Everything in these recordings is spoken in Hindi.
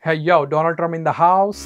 Hey yo, Donald Trump in the house.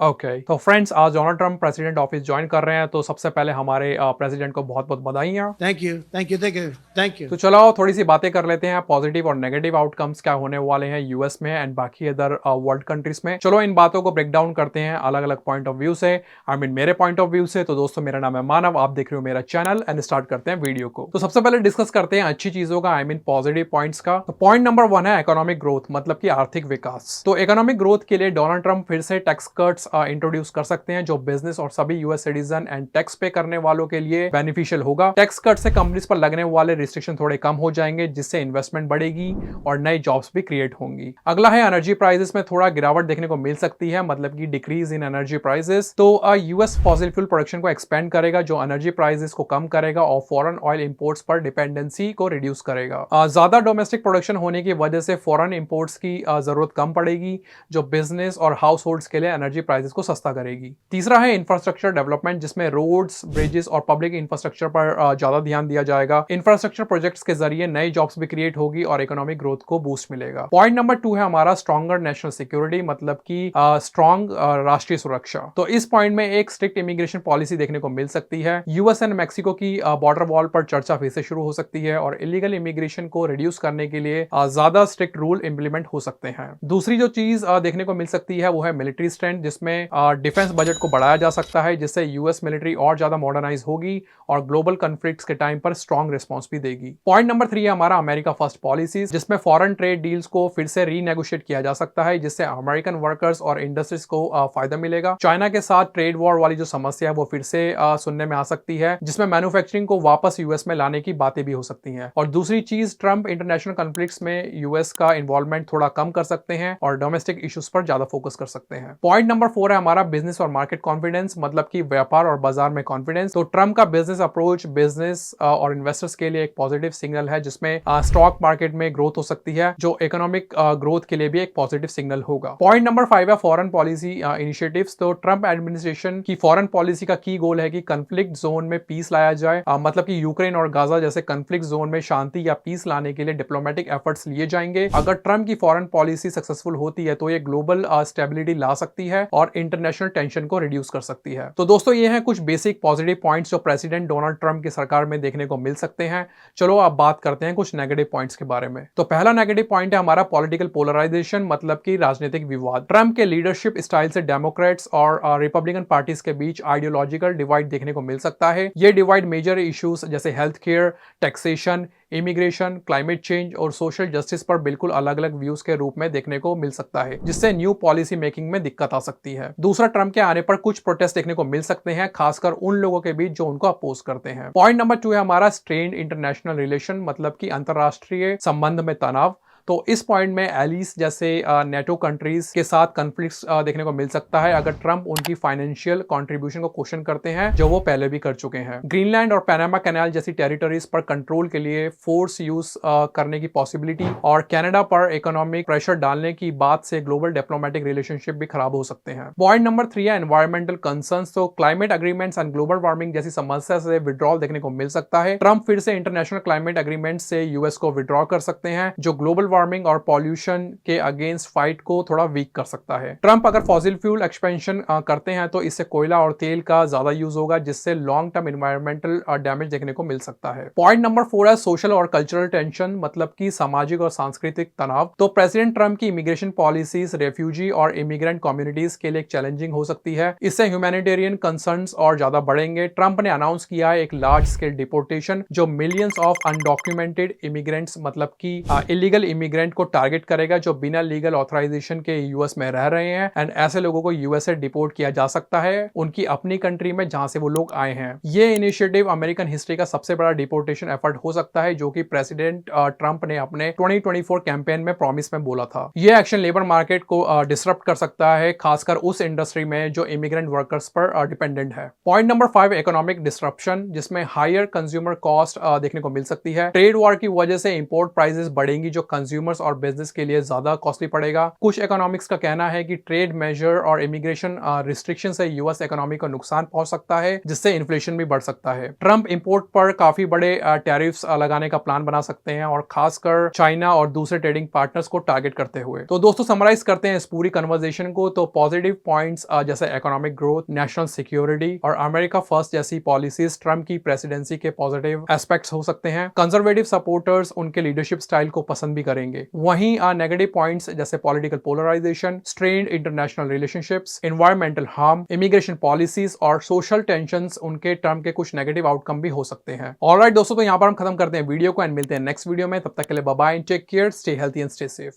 Okay तो फ्रेंड्स, आज Donald Trump president office join कर रहे हैं, तो सबसे पहले हमारे प्रेसिडेंट को बहुत बहुत बधाइयाँ। Thank you, thank you, thank you, thank you. तो चलो थोड़ी सी बातें कर लेते हैं, पॉजिटिव और नेगेटिव आउटकम्स क्या होने वाले हैं यूएस में एंड बाकी अदर वर्ल्ड कंट्रीज में। चलो इन बातों को ब्रेक डाउन करते हैं अलग अलग पॉइंट ऑफ व्यू से, मेरे पॉइंट ऑफ व्यू से। तो दोस्तों, मेरा नाम है मानव, आप देख रहे हो मेरा चैनल एंड स्टार्ट करते हैं वीडियो को। तो सबसे पहले डिस्कस करते हैं अच्छी चीजों का, पॉजिटिव पॉइंट्स का। तो पॉइंट नंबर 1 है इकोनॉमिक ग्रोथ, मतलब कि आर्थिक विकास। तो इकोनॉमिक ग्रोथ के लिए डोनाल्ड ट्रंप फिर से टैक्स कट्स इंट्रोड्यूस कर सकते हैं, जो बिजनेस और सभी यूएस सिटीजन एंड टैक्स पे करने वालों के लिए बेनिफिशियल होगा। टैक्स कट से कंपनीज पर लगने वाले रिस्ट्रिक्शन थोड़े कम हो जाएंगे, जिससे इन्वेस्टमेंट बढ़ेगी और नई जॉब्स भी क्रिएट होंगी। अगला है एनर्जी प्राइसेस में थोड़ा गिरावट देखने को मिल सकती है, मतलब कि डिक्रीज इन एनर्जी प्राइसेस। तो यूएस फॉसिल फ्यूल प्रोडक्शन को एक्सपेंड करेगा, जो एनर्जी प्राइसेस को कम करेगा और फॉरेन ऑयल इंपोर्ट्स पर डिपेंडेंसी को रिड्यूस करेगा। ज्यादा डोमेस्टिक प्रोडक्शन होने की वजह से फॉरेन इंपोर्ट्स की जरूरत कम पड़ेगी, जो बिजनेस और हाउस होल्ड्स के लिए एनर्जी प्राइसेस को सस्ता करेगी। तीसरा है इंफ्रास्ट्रक्चर डेवलपमेंट, जिसमें रोड्स, ब्रिजेस और पब्लिक इंफ्रास्ट्रक्चर पर ज्यादा ध्यान दिया जाएगा। इंफ्रास्ट्रक्चर प्रोजेक्ट्स के जरिए नई जॉब्स भी क्रिएट होगी और इकोनॉमिक ग्रोथ को बूस्ट मिलेगा। पॉइंट नंबर 2 है हमारा स्ट्रॉन्गर नेशनल सिक्योरिटी, मतलब कि स्ट्रॉन्ग राष्ट्रीय सुरक्षा। तो इस पॉइंट में एक स्ट्रिक्ट इमिग्रेशन पॉलिसी देखने को मिल सकती है। यूएस एंड मैक्सिको की बॉर्डर वॉल पर चर्चा फिर से शुरू हो सकती है और इलीगल इमिग्रेशन को रिड्यूस करने के लिए ज्यादा स्ट्रिक्ट रूल इंप्लीमेंट हो सकते हैं। दूसरी जो चीज देखने को मिल सकती है वो है मिलिट्री स्ट्रेंथ, जिसमें डिफेंस बजट को बढ़ाया जा सकता है, जिससे यूएस मिलिट्री और ज्यादा मॉडर्नाइज होगी और ग्लोबल कॉन्फ्लिक्ट्स के टाइम पर स्ट्रॉन्ग रिस्पांस भी देगी। पॉइंट नंबर 3 है हमारा अमेरिका फर्स्ट पॉलिसीज, जिसमें फॉरेन ट्रेड डील्स को फिर से रीनेगोशिएट किया जा सकता है, जिससे अमेरिकन वर्कर्स और इंडस्ट्रीज को फायदा मिलेगा। चाइना के साथ ट्रेड वॉर वाली जो समस्या है वो फिर से सुनने में आ सकती है, जिसमें मैन्युफैक्चरिंग को वापस यूएस में लाने की बातें भी हो सकती हैं। और दूसरी चीज, ट्रंप इंटरनेशनल कॉन्फ्लिक्ट्स में यूएस का इन्वॉल्वमेंट थोड़ा कम कर सकते हैं और डोमेस्टिक इश्यूज पर ज्यादा फोकस कर सकते हैं। पॉइंट नंबर 4 है हमारा बिजनेस और मार्केट कॉन्फिडेंस, मतलब कि व्यापार और बाजार में कॉन्फिडेंस। तो ट्रंप का बिजनेस अप्रोच बिजनेस और इन्वेस्टर्स के लिए एक पॉजिटिव सिग्नल है, जिसमें स्टॉक मार्केट में ग्रोथ हो सकती है, जो इकोनॉमिक ग्रोथ के लिए भी एक पॉजिटिव सिग्नल होगा। पॉइंट नंबर 5 है फॉरेन पॉलिसी इनिशिएटिव्स। तो ट्रंप एडमिनिस्ट्रेशन की फॉरेन पॉलिसी का की गोल है कि कॉन्फ्लिक्ट जोन में पीस लाया जाए, मतलब कि यूक्रेन और गाजा जैसे कॉन्फ्लिक्ट जोन में शांति या पीस लाने के लिए डिप्लोमेटिक एफर्ट्स लिए जाएंगे। अगर ट्रंप की फॉरेन पॉलिसी सक्सेसफुल होती है तो ये ग्लोबल स्टेबिलिटी ला सकती है और इंटरनेशनल टेंशन को रिड्यूस कर सकती है। तो दोस्तों, ये हैं कुछ बेसिक पॉजिटिव पॉइंट्स जो प्रेसिडेंट डोनाल्ड ट्रंप की सरकार में देखने को मिल सकते हैं। चलो अब बात करते हैं कुछ नेगेटिव पॉइंट्स के बारे में। तो पहला नेगेटिव पॉइंट है हमारा पॉलिटिकल पोलराइजेशन, मतलब कि राजनीतिक विवाद। ट्रंप के लीडरशिप स्टाइल से डेमोक्रेट्स और रिपब्लिकन पार्टीज के बीच आइडियोलॉजिकल डिवाइड देखने को मिल सकता है। ये डिवाइड मेजर इश्यूज जैसे health care, taxation, immigration, climate change और सोशल जस्टिस पर बिल्कुल अलग अलग व्यूज के रूप में देखने को मिल सकता है, जिससे न्यू पॉलिसी मेकिंग में दिक्कत आ सकती है। दूसरा, ट्रंप के आने पर कुछ प्रोटेस्ट देखने को मिल सकते हैं, खासकर उन लोगों के बीच जो उनको अपोज करते हैं। पॉइंट नंबर 2 है हमारा स्ट्रेन्ड इंटरनेशनल रिलेशन, मतलब कि अंतरराष्ट्रीय संबंध में तनाव। तो इस पॉइंट में एलिस जैसे नेटो कंट्रीज के साथ कॉन्फ्लिक्ट्स देखने को मिल सकता है, अगर ट्रंप उनकी फाइनेंशियल कंट्रीब्यूशन को क्वेश्चन करते हैं, जो वो पहले भी कर चुके हैं। ग्रीनलैंड और पैनामा कैनाल जैसी टेरिटरीज पर कंट्रोल के लिए फोर्स यूज करने की पॉसिबिलिटी और कनाडा पर इकोनॉमिक प्रेशर डालने की बात से ग्लोबल डिप्लोमेटिक रिलेशनशिप भी खराब हो सकते हैं। पॉइंट नंबर 3 है एनवायरमेंटल कंसर्न्स। तो climate agreements and global warming जैसी समस्या से विड्रॉल देखने को मिल सकता है। ट्रंप फिर से इंटरनेशनल क्लाइमेट एग्रीमेंट से यूएस को विड्रॉ कर सकते हैं, जो ग्लोबल वार्मिंग और पॉल्यूशन के अगेंस्ट फाइट को थोड़ा वीक कर सकता है। ट्रंप अगर फॉसिल फ्यूल एक्सपेंशन करते हैं तो इससे कोयला और तेल का ज्यादा यूज होगा, जिससे लॉन्ग टर्म एनवायरमेंटल डैमेज देखने को मिल सकता है। पॉइंट नंबर 4 है सोशल और कल्चरल टेंशन, मतलब कि सामाजिक और सांस्कृतिक तनाव। तो प्रेसिडेंट ट्रंप की इमिग्रेशन पॉलिसीज रेफ्यूजी और इमिग्रेंट कम्युनिटीज के लिए चैलेंजिंग हो सकती है, इससे ह्यूमैनिटेरियन कंसर्न्स और ज्यादा बढ़ेंगे। ट्रंप ने अनाउंस किया है एक लार्ज स्केल डिपोर्टेशन, जो मिलियंस ऑफ अनडॉक्यूमेंटेड इमिग्रेंट्स, मतलब कि इलीगल इमिग्रेंट को टारगेट करेगा, जो बिना लीगल ऑथराइजेशन के यूएस में रह रहे हैं, एंड ऐसे लोगों को यूएस से डिपोर्ट किया जा सकता है उनकी अपनी कंट्री में जहां से वो लोग आए हैं। ये इनिशिएटिव अमेरिकन हिस्ट्री का सबसे बड़ा डिपोर्टेशन एफर्ट हो सकता है, जो कि प्रेसिडेंट ट्रंप ने अपने 2024 कैंपेन में प्रॉमिस में बोला था। ये एक्शन लेबर मार्केट को डिसरप्ट कर सकता है, खासकर उस इंडस्ट्री में जो इमिग्रेंट वर्कर्स पर डिपेंडेंट है। पॉइंट नंबर 5, इकोनॉमिक डिस्ट्रप्शन, जिसमें हायर कंज्यूमर कॉस्ट देखने को मिल सकती है। ट्रेड वॉर की वजह से इंपोर्ट प्राइसेस बढ़ेंगी, जो कंज्यूमर्स और बिजनेस के लिए ज्यादा कॉस्टली पड़ेगा। कुछ इकोनॉमिक्स का कहना है कि ट्रेड मेजर और इमिग्रेशन रिस्ट्रिक्शन से यूएस इकोनॉमी को नुकसान पहुंच सकता है, जिससे इन्फ्लेशन भी बढ़ सकता है। ट्रंप इंपोर्ट पर काफी बड़े टैरिफ्स लगाने का प्लान बना सकते हैं, और खासकर चाइना और दूसरे ट्रेडिंग पार्टनर्स को टारगेट करते हुए। तो दोस्तों समराइज करते हैं इस पूरी कन्वर्सेशन को। तो पॉजिटिव पॉइंट्स जैसे इकोनॉमिक ग्रोथ, नेशनल सिक्योरिटी और अमेरिका फर्स्ट जैसी पॉलिसीज ट्रंप की प्रेसिडेंसी के पॉजिटिव एस्पेक्ट्स हो सकते हैं। कंजर्वेटिव सपोर्टर्स उनके लीडरशिप स्टाइल को पसंद भी करेंगे। वहीं नेगेटिव पॉइंट्स जैसे political polarisation, strained international relationships, environmental harm, immigration policies और सोशल टेंशंस उनके टर्म के कुछ नेगेटिव आउटकम भी हो सकते हैं। ऑलराइट दोस्तों, तो यहाँ पर हम खत्म करते हैं वीडियो को एंड मिलते हैं नेक्स्ट वीडियो में। तब तक के लिए bye bye, take care, stay healthy and stay safe.